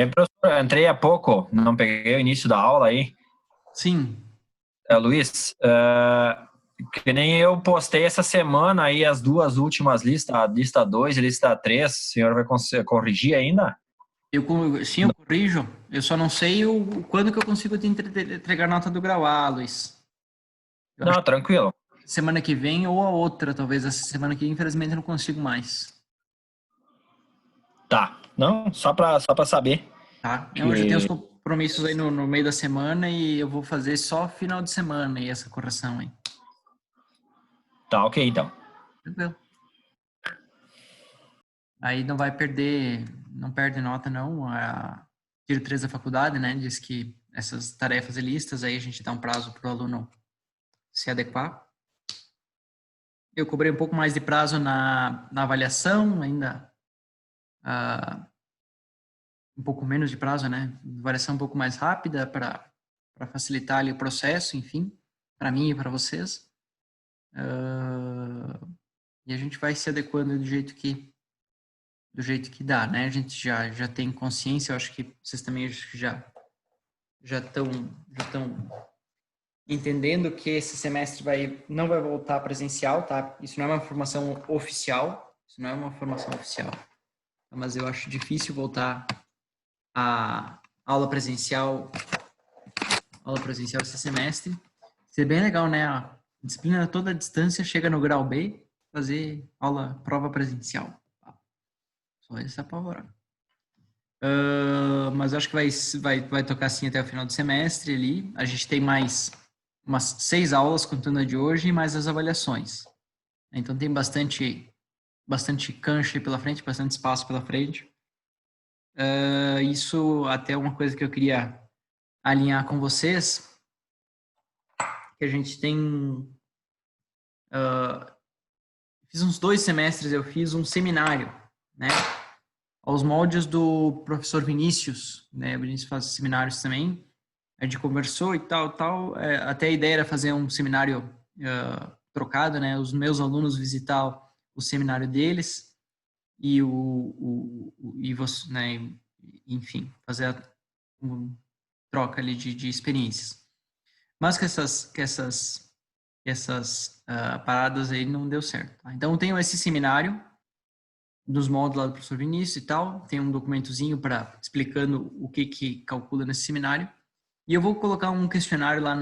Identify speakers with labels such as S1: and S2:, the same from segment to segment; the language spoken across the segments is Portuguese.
S1: Professor, eu entrei há pouco, não peguei o início da aula aí.
S2: Sim.
S1: Luiz, que nem eu postei essa semana aí as duas últimas listas, a lista 2 e a lista 3. O senhor vai corrigir ainda?
S2: Sim, eu corrijo. Eu só não sei quando que eu consigo te entregar nota do grau A, Luiz. Eu acho
S1: Não, tranquilo.
S2: que semana que vem ou a outra, talvez essa semana que infelizmente eu não consigo mais.
S1: Tá. Não, só pra saber
S2: Tá? Eu já tenho os
S1: que...
S2: compromissos aí no meio da semana e eu vou fazer só final de semana aí essa correção aí.
S1: Tá, ok, então.
S2: Tranquilo. Aí não vai perder, não perde nota não. A diretriz da faculdade, né, diz que essas tarefas e listas aí a gente dá um prazo para o aluno se adequar. Eu cobrei um pouco mais de prazo na avaliação, ainda um pouco menos de prazo, né? Avaliação um pouco mais rápida para facilitar ali o processo, enfim, para mim e para vocês. E a gente vai se adequando do jeito que dá, né? A gente já tem consciência, eu acho que vocês também já estão entendendo que esse semestre não vai voltar presencial, tá? Isso não é uma formação oficial, mas eu acho difícil voltar a aula presencial esse semestre. Seria bem legal, né? A disciplina toda a distância chega no grau B, fazer prova presencial. Só esse apavorado. Mas acho que vai tocar assim até o final do semestre ali. A gente tem mais umas 6 aulas contando a de hoje e mais as avaliações. Então tem bastante cancha pela frente, bastante espaço pela frente. Isso até uma coisa que eu queria alinhar com vocês, que a gente tem... fiz uns 2 semestres, eu fiz um seminário, né? Aos moldes do professor Vinícius, né? O Vinícius faz seminários também. A gente conversou e tal. Até a ideia era fazer um seminário trocado, né? Os meus alunos visitar o seminário deles e você, né? Enfim, fazer uma troca ali de experiências. Mas que essas paradas aí não deu certo. Tá? Então, eu tenho esse seminário dos moldes lá do professor Vinícius e tal, tem um documentozinho explicando o que calcula nesse seminário, e eu vou colocar um questionário lá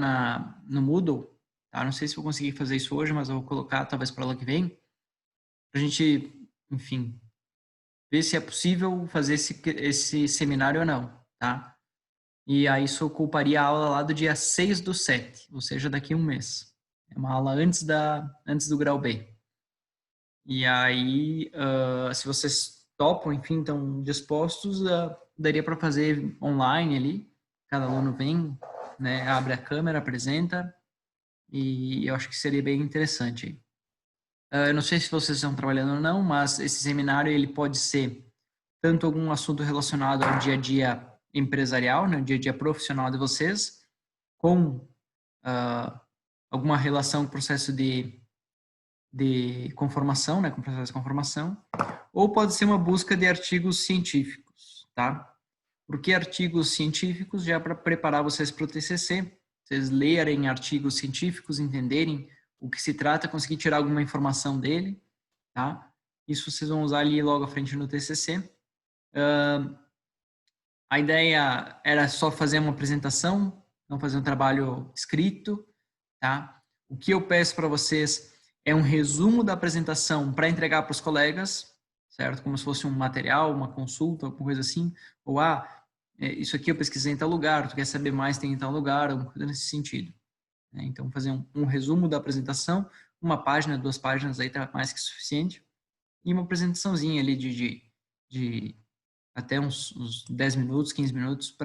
S2: no Moodle, tá? Não sei se vou conseguir fazer isso hoje, mas eu vou colocar talvez para aula que vem, para a gente, enfim, ver se é possível fazer esse seminário ou não, tá? E aí isso ocuparia a aula lá do dia 6/7, ou seja, daqui a um mês. É uma aula antes do grau B. E aí, se vocês topam, enfim, estão dispostos, daria para fazer online ali. Cada aluno vem, né, abre a câmera, apresenta, e eu acho que seria bem interessante. Eu não sei se vocês estão trabalhando ou não, mas esse seminário ele pode ser tanto algum assunto relacionado ao dia a dia empresarial, né, dia a dia profissional de vocês, com alguma relação com o processo de conformação, né, com o processo de conformação, ou pode ser uma busca de artigos científicos, tá? Porque artigos científicos já para preparar vocês para o TCC, vocês lerem artigos científicos, entenderem o que se trata, conseguir tirar alguma informação dele, tá? Isso vocês vão usar ali logo à frente no TCC. A ideia era só fazer uma apresentação, não fazer um trabalho escrito, tá? O que eu peço para vocês é um resumo da apresentação para entregar para os colegas, certo? Como se fosse um material, uma consulta, alguma coisa assim. Ou, isso aqui eu pesquisei em tal lugar, tu quer saber mais, tem em tal lugar, alguma coisa nesse sentido. Né? Então, fazer um resumo da apresentação, uma página, 2 páginas aí tá mais que suficiente. E uma apresentaçãozinha ali de até uns 10 minutos, 15 minutos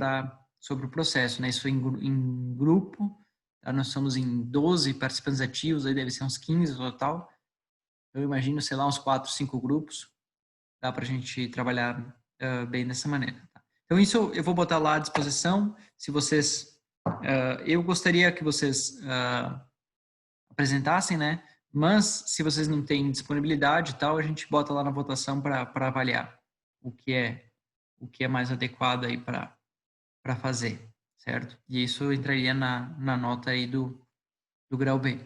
S2: sobre o processo, né? Isso em grupo, tá? Nós somos em 12 participantes ativos, aí deve ser uns 15 no total. Eu imagino, sei lá, uns 4, 5 grupos. Dá para a gente trabalhar bem dessa maneira. Tá? Então, isso eu vou botar lá à disposição. Se vocês... eu gostaria que vocês apresentassem, né? Mas, se vocês não têm disponibilidade e tal, a gente bota lá na votação para avaliar o que o que é mais adequado aí para fazer, certo? E isso entraria na nota aí do grau B.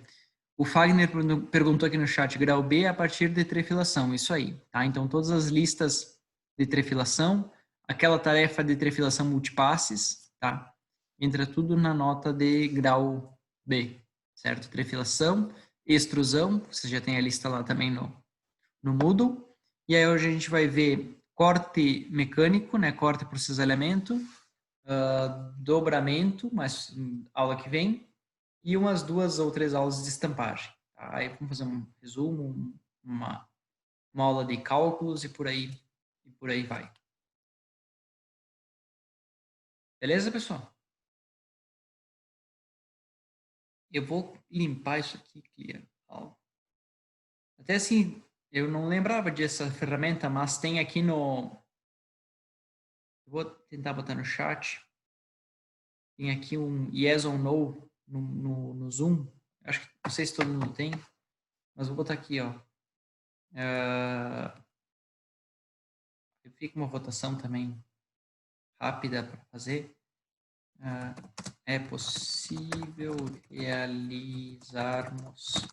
S2: O Fagner perguntou aqui no chat, grau B a partir de trefilação, isso aí, tá? Então, todas as listas de trefilação, aquela tarefa de trefilação multipasses, tá? Entra tudo na nota de grau B, certo? Trefilação, extrusão, você já tem a lista lá também no Moodle. E aí hoje a gente vai ver corte mecânico, né? Corte por cisalhamento, dobramento, mas aula que vem, e umas 2 ou 3 aulas de estampagem. Tá? Aí vamos fazer um resumo, uma aula de cálculos e por aí vai. Beleza, pessoal? Eu vou limpar isso aqui, Clear. Até assim, eu não lembrava dessa ferramenta, mas tem aqui no... Vou tentar botar no chat. Tem aqui um yes or no no Zoom. Acho que não sei se todo mundo tem, mas vou botar aqui, ó. Fica uma votação também rápida para fazer. É possível realizarmos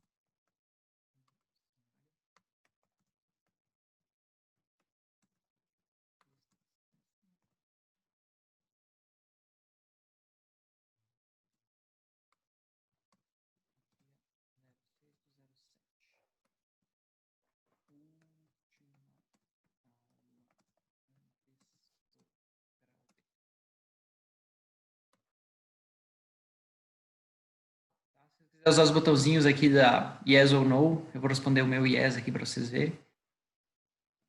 S2: usar os botãozinhos aqui da yes ou no, eu vou responder o meu yes aqui para vocês verem.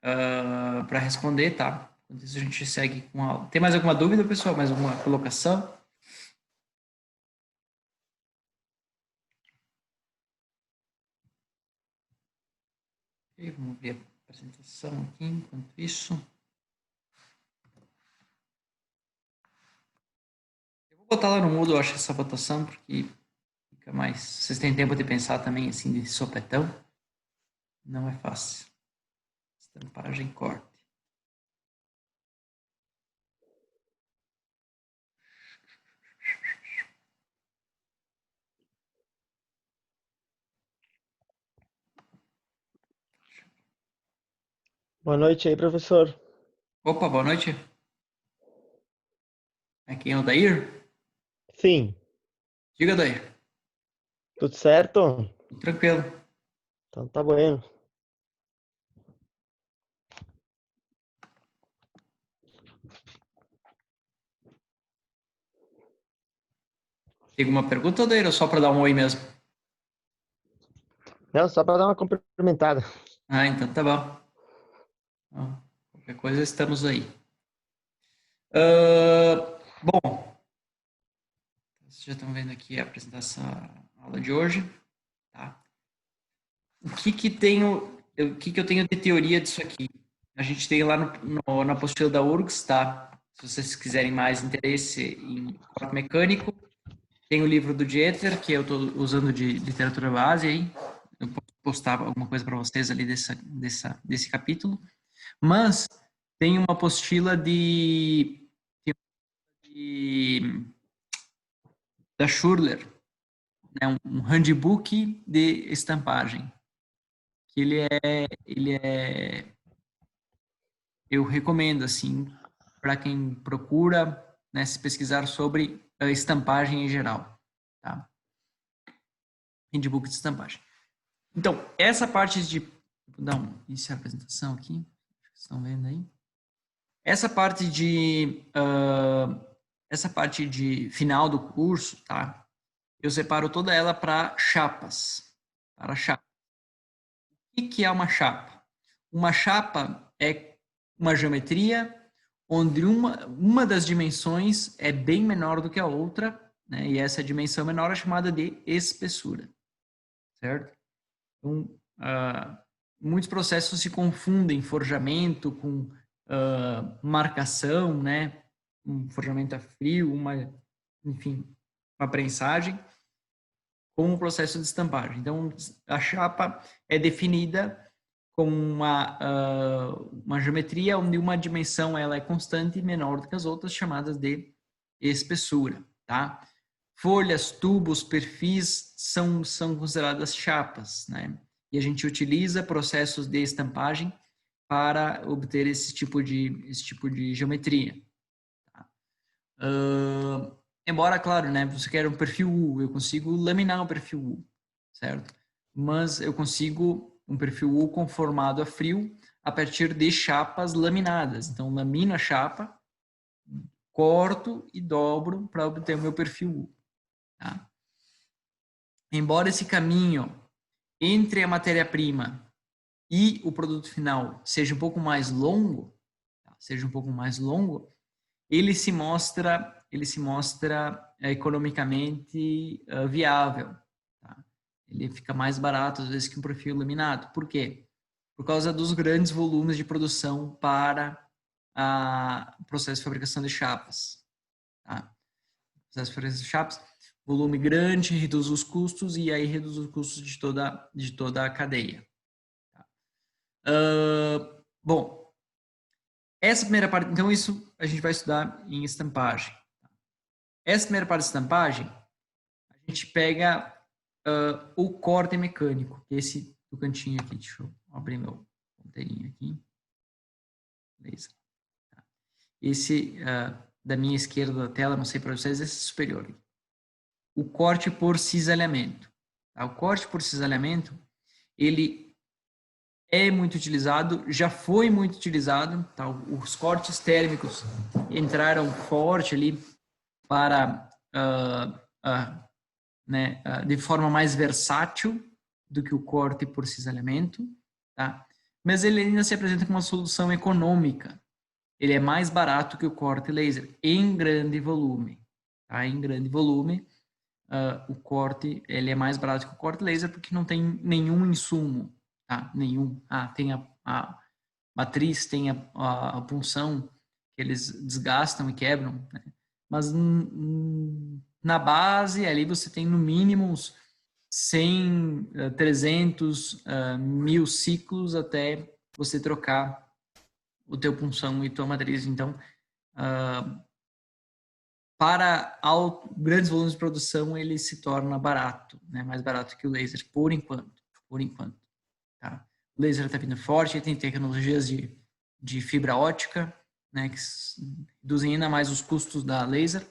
S2: Para responder, tá? Enquanto isso a gente segue com a aula. Tem mais alguma dúvida, pessoal? Mais alguma colocação? Ok, vamos ver a apresentação aqui enquanto isso. Eu vou botar lá no Moodle, eu acho, essa votação, porque fica mais... Vocês têm tempo de pensar também, assim, de sopetão. Não é fácil. Estampagem, corte.
S3: Boa noite aí, professor.
S2: Opa, boa noite. Aqui é o Dair?
S3: Sim,
S2: Diga, Dair.
S3: tudo certo?
S2: Tranquilo.
S3: Então tá bueno.
S2: Tem alguma pergunta, Dair, ou só para dar um oi mesmo?
S3: Não, só para dar uma cumprimentada.
S2: Ah, então tá bom. Então, qualquer coisa, estamos aí. Bom, vocês já estão vendo aqui a apresentação, a aula de hoje. Tá? O que eu tenho de teoria disso aqui? A gente tem lá na apostila da URGS, tá? Se vocês quiserem mais interesse em corte mecânico, tem o livro do Dieter, que eu estou usando de literatura base aí. Eu posso postar alguma coisa para vocês ali desse capítulo. Mas tem uma apostila da Schurler, né? Um handbook de estampagem. Que eu recomendo, assim, para quem procura, né, se pesquisar sobre a estampagem em geral, tá? Handbook de estampagem. Então, essa parte de... Vou dar iniciar a apresentação aqui. Vocês estão vendo aí? Essa parte de final do curso, tá? Eu separo toda ela para chapas. Para chapas. O que é uma chapa? Uma chapa é uma geometria onde uma das dimensões é bem menor do que a outra, né? E essa dimensão menor é chamada de espessura, certo? Então, muitos processos se confundem forjamento com marcação, né? Um forjamento a frio, enfim, uma prensagem, com o processo de estampagem. Então, a chapa é definida com uma geometria onde uma dimensão ela é constante e menor do que as outras, chamadas de espessura, tá? Folhas, tubos, perfis são consideradas chapas, né? E a gente utiliza processos de estampagem para obter esse tipo de geometria. Tá? Embora, claro, né, você quer um perfil U, eu consigo laminar um perfil U, certo? Mas eu consigo um perfil U conformado a frio a partir de chapas laminadas. Então, lamino a chapa, corto e dobro para obter o meu perfil U. Tá? Embora esse caminho entre a matéria-prima e o produto final seja um pouco mais longo, tá? Ele se mostra economicamente viável. Tá? Ele fica mais barato às vezes que um perfil laminado. Por quê? Por causa dos grandes volumes de produção para o processo de fabricação de chapas. Tá? O processo de fabricação de chapas, volume grande, reduz os custos e aí reduz os custos de toda a cadeia. Tá? Bom, essa primeira parte, então isso a gente vai estudar em estampagem. Essa primeira parte de estampagem, a gente pega o corte mecânico, que é esse do cantinho aqui. Deixa eu abrir meu ponteirinho aqui. Beleza. Esse da minha esquerda da tela, não sei para vocês, esse superior aqui. O corte por cisalhamento. Tá? O corte por cisalhamento, ele é muito utilizado, já foi muito utilizado. Tá? Os cortes térmicos entraram forte ali para, de forma mais versátil do que o corte por cisalhamento. Tá? Mas ele ainda se apresenta como uma solução econômica. Ele é mais barato que o corte laser em grande volume. Tá? Em grande volume, o corte ele é mais barato que o corte laser porque não tem nenhum insumo. Tá? Nenhum. Tem a matriz, tem a punção que eles desgastam e quebram. Né? Mas na base ali você tem no mínimo uns 100, 300, 1000 ciclos até você trocar o teu punção e tua matriz. Então, para grandes volumes de produção, ele se torna barato, né? Mais barato que o laser, por enquanto. Tá? O laser está vindo forte, tem tecnologias de fibra ótica, né? Que reduzem ainda mais os custos da laser.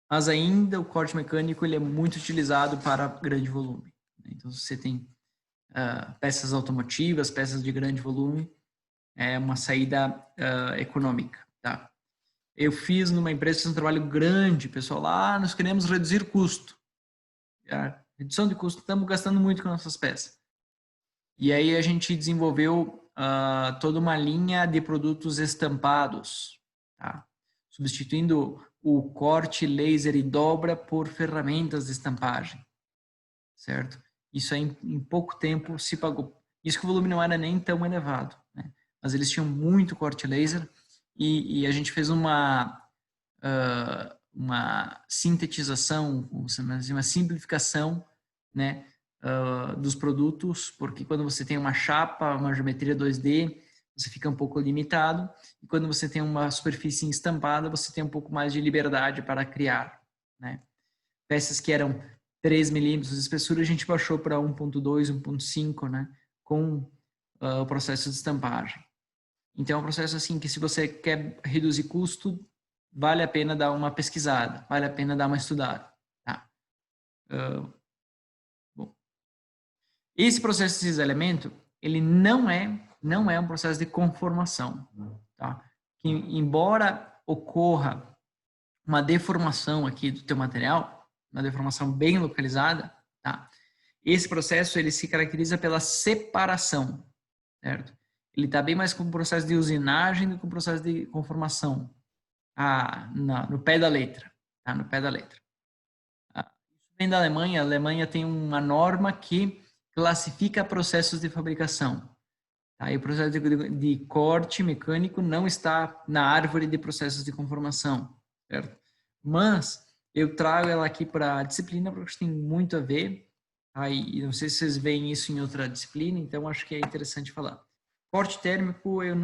S2: Mas ainda o corte mecânico ele é muito utilizado para grande volume. Né? Então, você tem peças automotivas, peças de grande volume, é uma saída econômica. Tá? Eu fiz numa empresa, fiz um trabalho grande, pessoal, lá nós queremos reduzir custo. Redução de custo, estamos gastando muito com nossas peças. E aí a gente desenvolveu toda uma linha de produtos estampados, tá? Substituindo o corte, laser e dobra por ferramentas de estampagem, certo? Isso aí em pouco tempo se pagou. Isso que o volume não era nem tão elevado, né? Mas eles tinham muito corte laser e a gente fez uma sintetização, uma simplificação, né, dos produtos, porque quando você tem uma chapa, uma geometria 2D, você fica um pouco limitado, e quando você tem uma superfície estampada, você tem um pouco mais de liberdade para criar, né? Peças que eram 3 milímetros de espessura, a gente baixou para 1.2, 1.5, né, com o processo de estampagem. Então, é um processo assim que se você quer reduzir custo, vale a pena dar uma pesquisada, vale a pena dar uma estudada. Tá? Bom. Esse processo de cisalhamento, ele não é um processo de conformação. Tá? Que, embora ocorra uma deformação aqui do teu material, uma deformação bem localizada, tá? Esse processo ele se caracteriza pela separação, certo? Ele está bem mais com o processo de usinagem do que com o processo de conformação. No pé da letra, tá? No pé da letra. Isso vem da Alemanha. A Alemanha tem uma norma que classifica processos de fabricação. Tá? E o processo de corte mecânico não está na árvore de processos de conformação, certo? Mas eu trago ela aqui para a disciplina porque tem muito a ver. Aí, não sei se vocês veem isso em outra disciplina, então acho que é interessante falar. Corte térmico, eu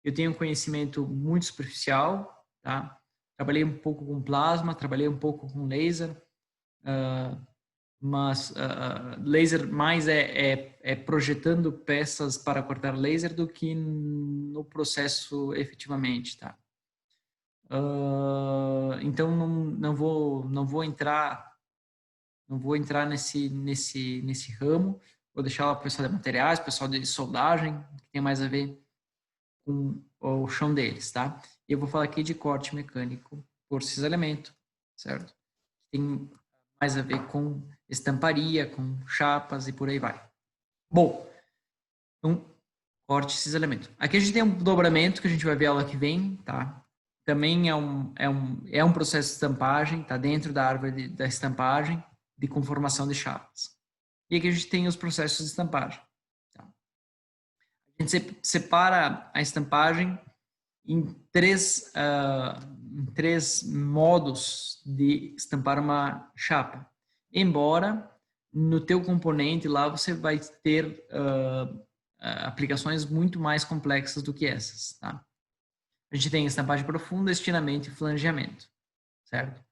S2: eu tenho um conhecimento muito superficial, tá? Trabalhei um pouco com plasma, trabalhei um pouco com laser, mas laser mais é projetando peças para cortar laser do que no processo efetivamente, tá? Então não vou entrar nesse ramo. Vou deixar lá o pessoal de materiais, o pessoal de soldagem, que tem mais a ver com o chão deles, tá? E eu vou falar aqui de corte mecânico por cisalhamento, certo? Tem mais a ver com estamparia, com chapas e por aí vai. Bom, então, corte e cisalhamento. Aqui a gente tem um dobramento que a gente vai ver a aula que vem, tá? Também é um processo de estampagem, tá dentro da árvore da estampagem, de conformação de chapas. E aqui a gente tem os processos de estampagem. Tá? A gente separa a estampagem em três modos de estampar uma chapa. Embora no teu componente lá você vai ter aplicações muito mais complexas do que essas. Tá? A gente tem estampagem profunda, estinamento e flangeamento. Certo?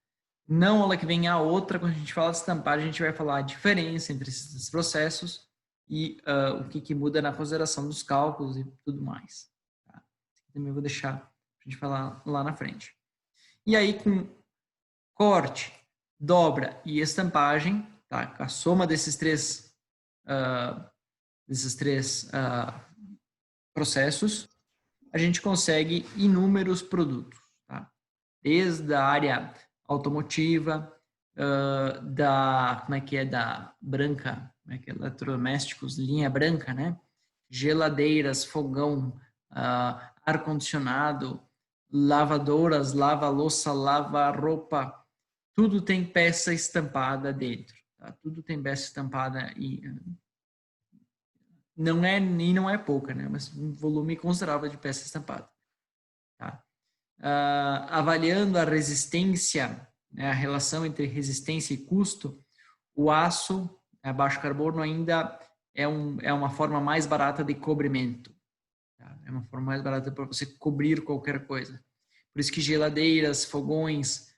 S2: Não, aula que vem a outra, quando a gente fala de estampagem, a gente vai falar a diferença entre esses processos e o que muda na consideração dos cálculos e tudo mais. Tá? Também vou deixar para a gente falar lá na frente. E aí, com corte, dobra e estampagem, tá? A soma desses três processos, a gente consegue inúmeros produtos. Tá? Desde a área automotiva, da branca, eletrodomésticos, linha branca, né? Geladeiras, fogão, ar-condicionado, lavadoras, lava-louça, lava-roupa, tudo tem peça estampada dentro. Tá? Tudo tem peça estampada e não é pouca, né? Mas um volume considerável de peça estampada. Tá? Avaliando a resistência, né, a relação entre resistência e custo, o aço a baixo carbono ainda é uma forma mais barata de cobrimento. Tá? É uma forma mais barata para você cobrir qualquer coisa. Por isso que geladeiras, fogões,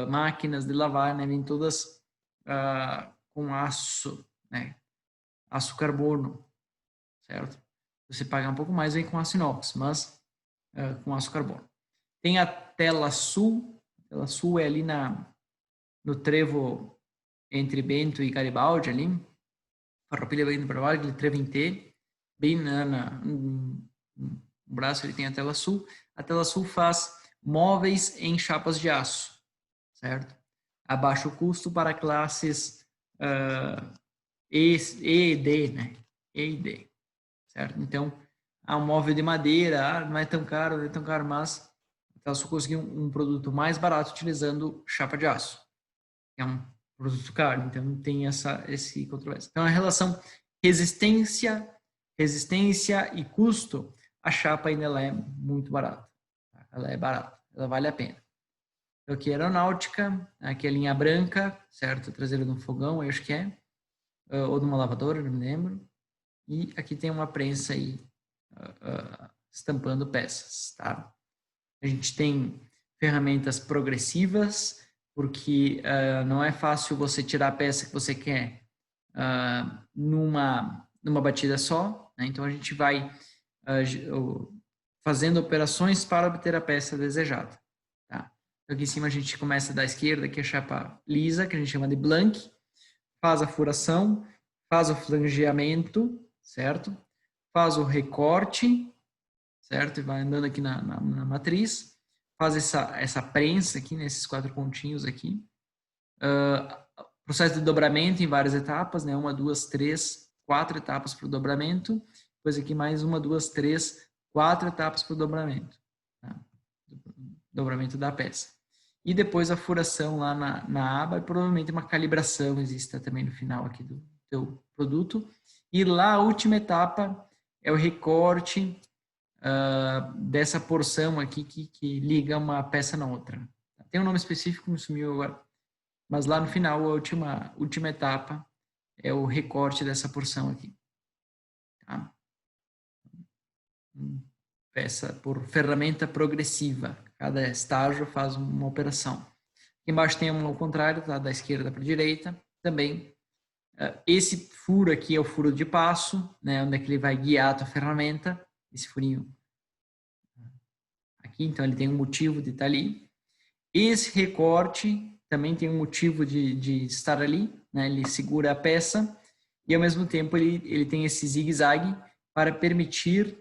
S2: máquinas de lavar, né, vêm todas com aço, né, aço carbono, certo? Você paga um pouco mais, vem com aço inox, mas com aço carbono. Tem a tela sul. A tela sul é ali no trevo entre Bento e Garibaldi, ali. Farroupilha Bento e Garibaldi, trevo em T. Bem no braço ele tem a tela sul. A tela sul faz móveis em chapas de aço, certo? A baixo custo para classes E e D, né? E e D, certo? Então, um móvel de madeira, não é tão caro, mas ela só conseguiu um produto mais barato utilizando chapa de aço. É um produto caro, então tem esse controvérsia. Então, a relação resistência e custo, a chapa ainda ela é muito barata. Ela é barata, ela vale a pena. Então, aqui é aeronáutica, aqui é a linha branca, certo? Traseira de um fogão, eu acho que é. Ou de uma lavadora, não me lembro. E aqui tem uma prensa aí estampando peças, tá? A gente tem ferramentas progressivas, porque não é fácil você tirar a peça que você quer numa batida só, né? Então a gente vai fazendo operações para obter a peça desejada, tá? Então, aqui em cima a gente começa da esquerda, que é a chapa lisa, que a gente chama de blank, faz a furação, faz o flangeamento, certo? Faz o recorte, certo? E vai andando aqui na matriz, faz essa prensa aqui, nesses 4 pontinhos aqui. Processo de dobramento em várias etapas, né? 1, 2, 3, 4 etapas para o dobramento. Depois aqui mais 1, 2, 3, 4 etapas para o dobramento. Tá? Dobramento da peça. E depois a furação lá na aba e provavelmente uma calibração exista também no final aqui do teu produto. E lá a última etapa é o recorte dessa porção aqui que liga uma peça na outra. Tem um nome específico, me sumiu agora. Mas lá no final, a última etapa é o recorte dessa porção aqui. Tá? Peça por ferramenta progressiva. Cada estágio faz uma operação. Aqui embaixo tem um ao contrário, tá? Da esquerda para a direita. Também, esse furo aqui é o furo de passo, né? Onde é que ele vai guiar a tua ferramenta. Esse furinho aqui, então ele tem um motivo de estar ali. Esse recorte também tem um motivo de estar ali, né? Ele segura a peça e ao mesmo tempo ele tem esse zigue-zague para permitir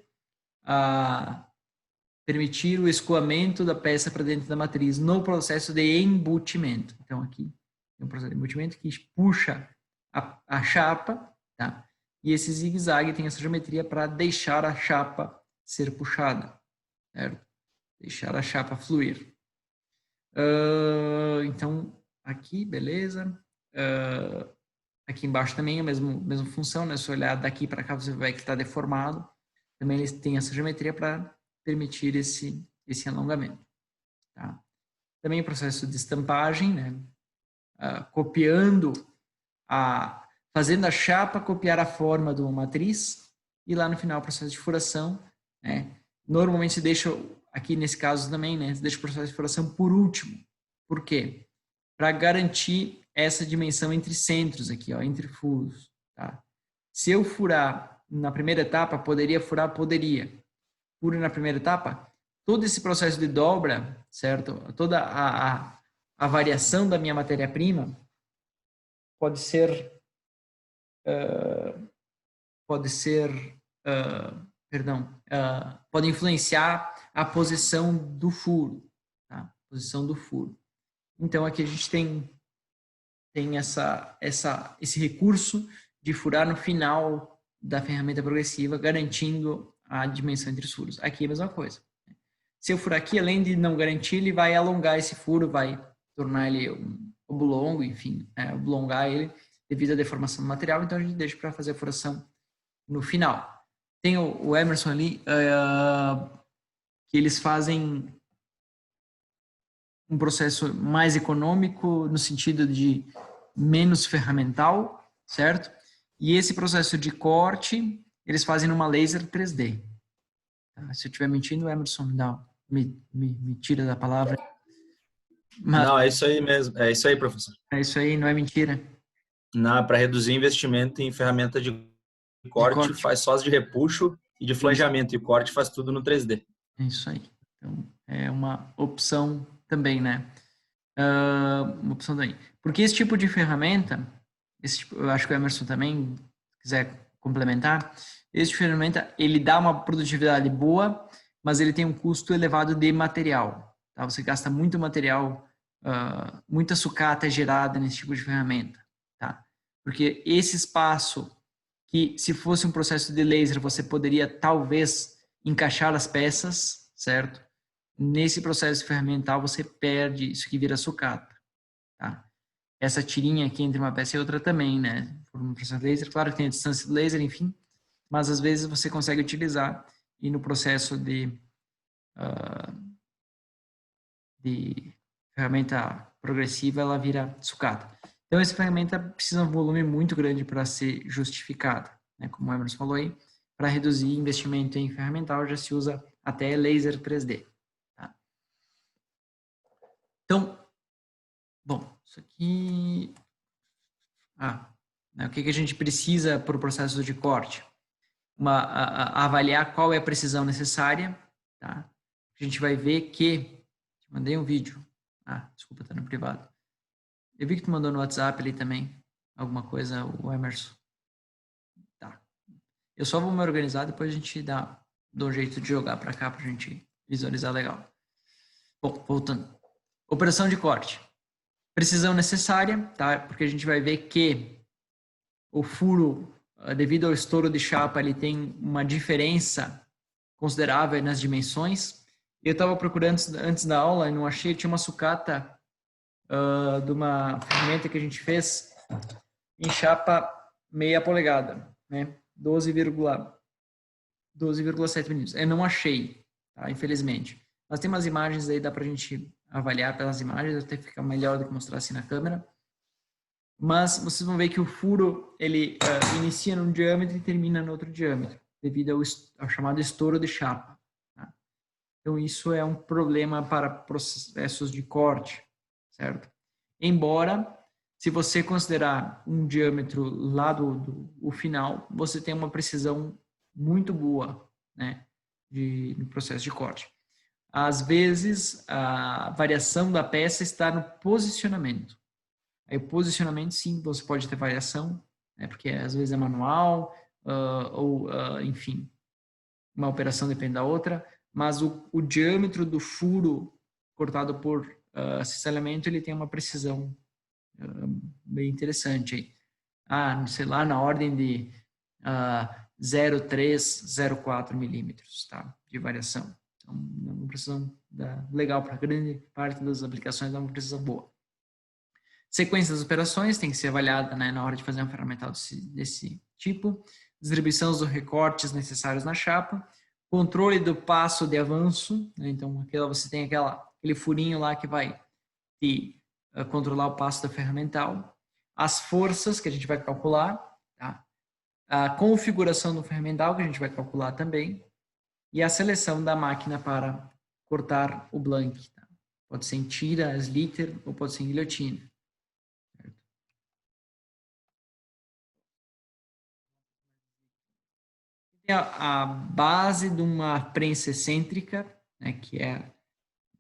S2: o escoamento da peça para dentro da matriz no processo de embutimento. Então aqui tem um processo de embutimento que puxa a chapa, tá? E esse zigue-zague tem essa geometria para deixar a chapa ser puxada, certo? Deixar a chapa fluir. Então, aqui, beleza. Aqui embaixo também a mesma função, né? Se olhar daqui para cá, você vai que está deformado. Também eles têm essa geometria para permitir esse alongamento. Tá? Também o processo de estampagem, né? Fazendo a chapa copiar a forma de uma matriz e lá no final o processo de furação, né? Normalmente se deixa, aqui nesse caso também, né? Se deixa o processo de furação por último. Por quê? Para garantir essa dimensão entre centros aqui, ó, entre furos. Tá? Se eu furar na primeira etapa, poderia furar? Poderia. Furo na primeira etapa, todo esse processo de dobra, certo? Toda a variação da minha matéria-prima pode influenciar a posição do furo, tá? Posição do furo. Então aqui a gente tem esse recurso de furar no final da ferramenta progressiva, garantindo a dimensão entre os furos. Aqui é a mesma coisa. Se eu furar aqui, além de não garantir, ele vai alongar esse furo, vai tornar ele oblongo, enfim, oblongar ele devido à deformação do material, então a gente deixa para fazer a furação no final. Tem o Emerson ali, que eles fazem um processo mais econômico, no sentido de menos ferramental, certo? E esse processo de corte, eles fazem numa laser 3D. Tá? Se eu estiver mentindo, Emerson me tira da palavra.
S4: Mas, não, é isso aí mesmo. É isso aí, professor.
S2: É isso aí, não é mentira.
S4: Não, para reduzir investimento em ferramenta de corte, faz só as de repuxo e de flangeamento. E o corte faz tudo no 3D.
S2: É isso aí. Então, é uma opção também, né? Uma opção também. Porque esse tipo de ferramenta, eu acho que o Emerson também, se quiser complementar, esse tipo de ferramenta, ele dá uma produtividade boa, mas ele tem um custo elevado de material. Tá? Você gasta muito material, muita sucata é gerada nesse tipo de ferramenta. Tá? Porque esse espaço, que se fosse um processo de laser, você poderia talvez encaixar as peças, certo? Nesse processo ferramental, você perde isso que vira sucata. Tá? Essa tirinha aqui entre uma peça e outra também, né? Por um processo de laser, claro que tem a distância do laser, enfim, mas às vezes você consegue utilizar e no processo de ferramenta progressiva, ela vira sucata. Então, essa ferramenta precisa de um volume muito grande para ser justificada, né? Como o Emerson falou aí, para reduzir investimento em ferramental, já se usa até laser 3D. Tá? Então, bom, isso aqui... né, o que a gente precisa para o processo de corte? Avaliar qual é a precisão necessária. Tá? A gente vai ver que... Te mandei um vídeo. Desculpa, tá no privado. Eu vi que tu mandou no WhatsApp ali também alguma coisa, o Emerson. Tá. Eu só vou me organizar, depois a gente dá um jeito de jogar para cá pra gente visualizar legal. Bom, voltando. Operação de corte. Precisão necessária, tá? Porque a gente vai ver que o furo, devido ao estouro de chapa, ele tem uma diferença considerável nas dimensões. Eu estava procurando antes da aula e não achei, tinha uma sucata de uma ferramenta que a gente fez em chapa meia polegada, né? 12,7 milímetros. Eu não achei, tá? Infelizmente. Mas tem umas imagens aí, dá pra gente avaliar pelas imagens, até fica melhor do que mostrar assim na câmera. Mas vocês vão ver que o furo, ele inicia num diâmetro e termina no outro diâmetro, devido ao chamado estouro de chapa. Tá? Então, isso é um problema para processos de corte, certo? Embora, se você considerar um diâmetro lá do final, você tem uma precisão muito boa, né, no processo de corte. Às vezes, a variação da peça está no posicionamento. Aí, o posicionamento, sim, você pode ter variação, né, porque às vezes é manual, enfim, uma operação depende da outra, mas o diâmetro do furo cortado por cisalhamento, ele tem uma precisão bem interessante aí. Sei lá, na ordem de 0,3, 0,4 milímetros, tá? De variação. Então, é uma precisão legal para grande parte das aplicações, é uma precisão boa. Sequência das operações tem que ser avaliada, né, na hora de fazer um ferramental desse tipo. Distribuição dos recortes necessários na chapa. Controle do passo de avanço, né? Então, você tem aquele furinho lá que vai controlar o passo da ferramental. As forças que a gente vai calcular, tá? A configuração do ferramental que a gente vai calcular também. E a seleção da máquina para cortar o blank. Tá? Pode ser em tira, sliter ou pode ser em guilhotina. A base de uma prensa excêntrica, né, que é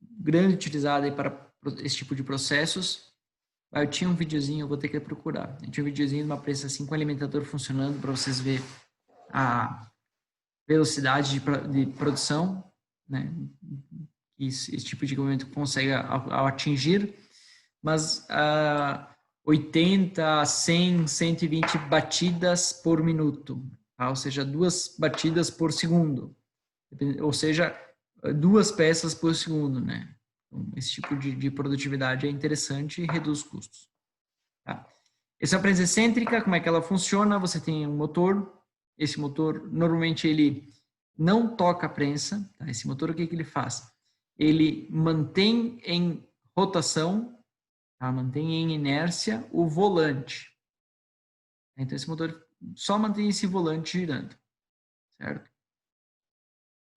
S2: grande utilizada aí para esse tipo de processos. Eu tinha um videozinho, eu vou ter que procurar. Eu tinha um videozinho de uma prensa assim com alimentador funcionando para vocês verem a velocidade de produção, né, que esse tipo de equipamento consegue ao atingir, mas 80, 100, 120 batidas por minuto. Ou seja, 2 batidas por segundo, ou seja, 2 peças por segundo, né? Então, esse tipo de produtividade é interessante e reduz custos. Tá? Essa é a prensa excêntrica, como é que ela funciona? Você tem um motor, esse motor, normalmente ele não toca a prensa, tá? Esse motor, o que ele faz? Ele mantém em rotação, tá? Mantém em inércia o volante. Então, esse motor só mantém esse volante girando, certo?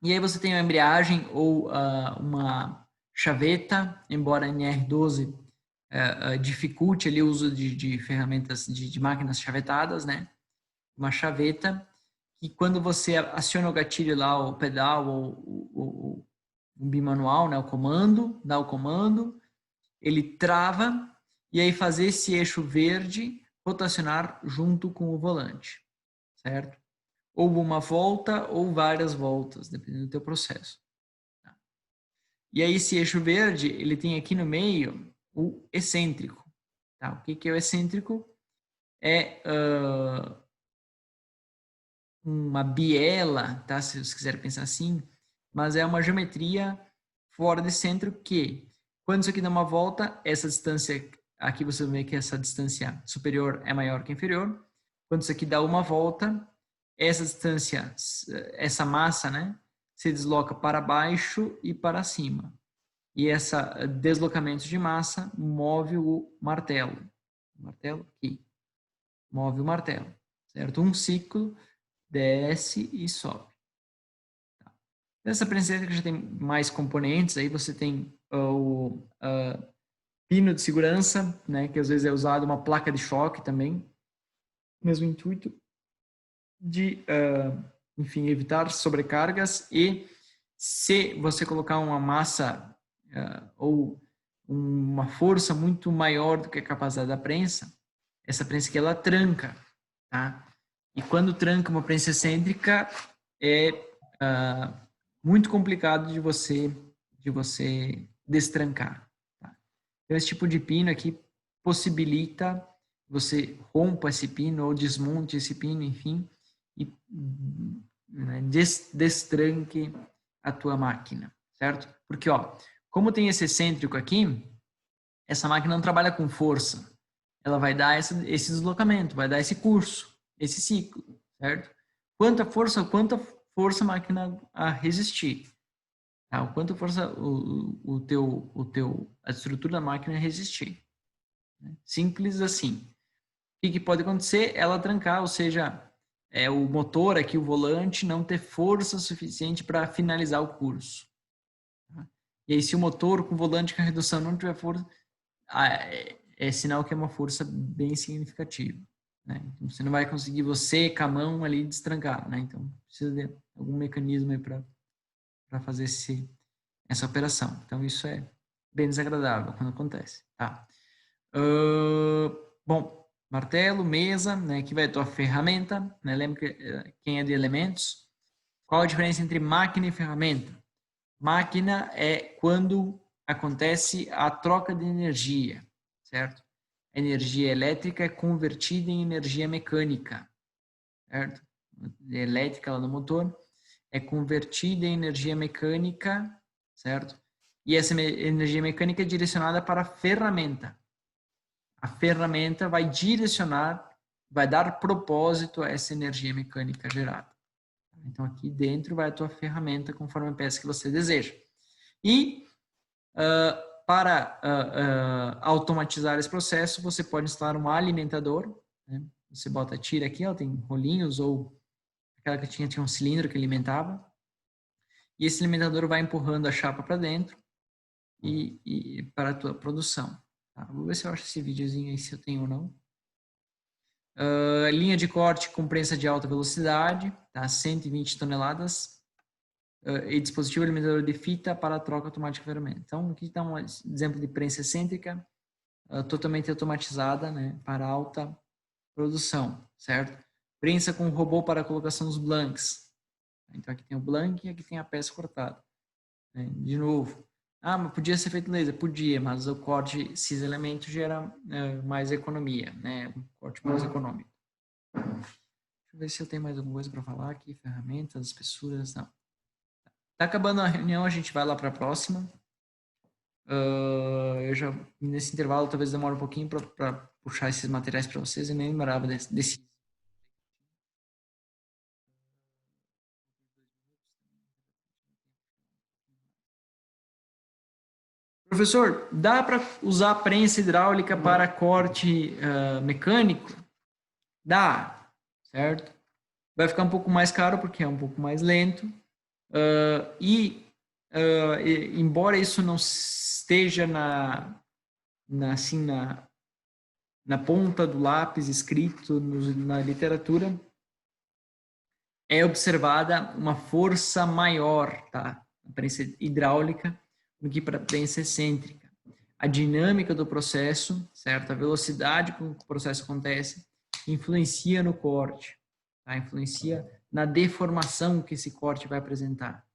S2: E aí você tem uma embreagem ou uma chaveta, embora a NR12 dificulte ali o uso de ferramentas, de máquinas chavetadas, né? Uma chaveta que quando você aciona o gatilho lá, o pedal ou o bimanual, né? O comando, dá o comando, ele trava e aí fazer esse eixo verde rotacionar junto com o volante, certo? Ou uma volta ou várias voltas, dependendo do teu processo. Tá? E aí esse eixo verde, ele tem aqui no meio o excêntrico. Tá? O que é o excêntrico? É uma biela, tá? Se vocês quiserem pensar assim, mas é uma geometria fora de centro que, quando isso aqui dá uma volta, essa distância, aqui você vê que essa distância superior é maior que inferior. Quando isso aqui dá uma volta, essa distância, essa massa, né, se desloca para baixo e para cima. E esse deslocamento de massa move o martelo. O martelo aqui. Move o martelo, certo? Um ciclo, desce e sobe. Tá. Nessa prensa que já tem mais componentes, aí você tem o pino de segurança, né, que às vezes é usado uma placa de choque também. Mesmo intuito de, enfim, evitar sobrecargas e se você colocar uma massa ou uma força muito maior do que a capacidade da prensa, essa prensa aqui ela tranca, tá? E quando tranca uma prensa excêntrica é muito complicado de você destrancar. Tá? Então esse tipo de pino aqui possibilita você rompa esse pino ou desmonte esse pino, enfim, e destranque a tua máquina, certo? Porque, ó, como tem esse excêntrico aqui, essa máquina não trabalha com força. Ela vai dar esse deslocamento, vai dar esse curso, esse ciclo, certo? Quanta força a máquina a resistir. Tá? O quanto força a estrutura da máquina a resistir. Né? Simples assim. que pode acontecer? Ela trancar, ou seja, o motor aqui, o volante, não ter força suficiente para finalizar o curso. Tá? E aí, se o motor com volante com redução não tiver força, é sinal que é uma força bem significativa. Né? Então, você não vai conseguir você, com a mão ali, destrancar. Né? Então, precisa de algum mecanismo aí para fazer essa operação. Então, isso é bem desagradável quando acontece. Tá? Bom, martelo, mesa, né? Aqui vai a tua ferramenta. Né? Lembra que quem é de elementos? Qual a diferença entre máquina e ferramenta? Máquina é quando acontece a troca de energia, certo? A energia elétrica é convertida em energia mecânica, certo? A elétrica lá no motor é convertida em energia mecânica, certo? E essa energia mecânica é direcionada para a ferramenta. A ferramenta vai direcionar, vai dar propósito a essa energia mecânica gerada. Então, aqui dentro vai a tua ferramenta conforme a peça que você deseja. E para automatizar esse processo, você pode instalar um alimentador. Né? Você bota a tira aqui, ó, tem rolinhos ou aquela que tinha um cilindro que alimentava. E esse alimentador vai empurrando a chapa para dentro e para a tua produção. Tá? Vou ver se eu acho esse videozinho aí, se eu tenho ou não. Linha de corte com prensa de alta velocidade, tá? 120 toneladas. E dispositivo alimentador de fita para troca automática de ferramenta. Então, aqui está um exemplo de prensa excêntrica, totalmente automatizada, né? Para alta produção, certo? Prensa com robô para colocação dos blanks. Então, aqui tem o blank e aqui tem a peça cortada. Né? De novo. Mas podia ser feito laser? Podia, mas o corte esses elementos gera mais economia, né? Um corte mais econômico. Deixa eu ver se eu tenho mais alguma coisa para falar aqui. Ferramentas, espessuras, não. Tá acabando a reunião, a gente vai lá para a próxima. Eu já, nesse intervalo, talvez demore um pouquinho para puxar esses materiais para vocês. Eu nem lembrava desse. Professor, dá para usar prensa hidráulica para corte mecânico? Dá, certo? Vai ficar um pouco mais caro porque é um pouco mais lento. Embora isso não esteja na ponta do lápis escrito na literatura, é observada uma força maior, tá? Na prensa hidráulica do que para a prensa excêntrica. A dinâmica do processo, certo? A velocidade com que o processo acontece influencia no corte, tá? Influencia na deformação que esse corte vai apresentar,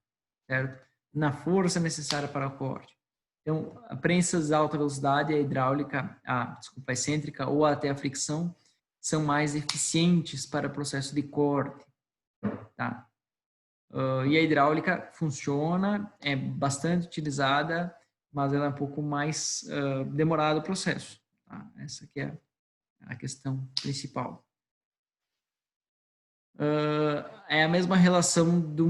S2: certo? Na força necessária para o corte. Então, a prensa de alta velocidade, a hidráulica, a excêntrica ou até a fricção são mais eficientes para o processo de corte, tá? E a hidráulica funciona, é bastante utilizada, mas ela é um pouco mais demorada o processo, tá? Essa que é a questão principal. É a mesma relação de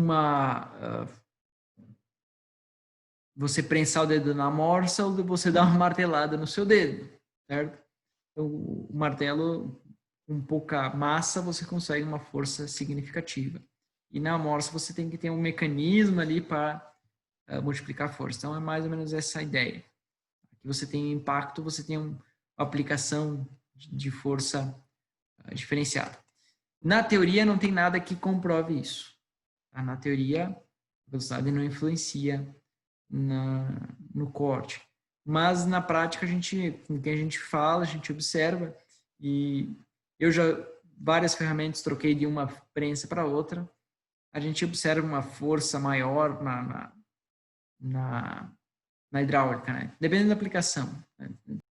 S2: você prensar o dedo na morsa ou de você dar uma martelada no seu dedo, certo? Então, o martelo, com pouca massa, você consegue uma força significativa. E na morsa você tem que ter um mecanismo ali para multiplicar a força. Então, é mais ou menos essa a ideia. Aqui você tem impacto, você tem uma aplicação de força diferenciada. Na teoria, não tem nada que comprove isso. Tá? Na teoria, a velocidade não influencia no corte. Mas, na prática, com quem a gente fala, a gente observa. E eu já, várias ferramentas, troquei de uma prensa para outra. A gente observa uma força maior na hidráulica, né? Dependendo da aplicação. Né?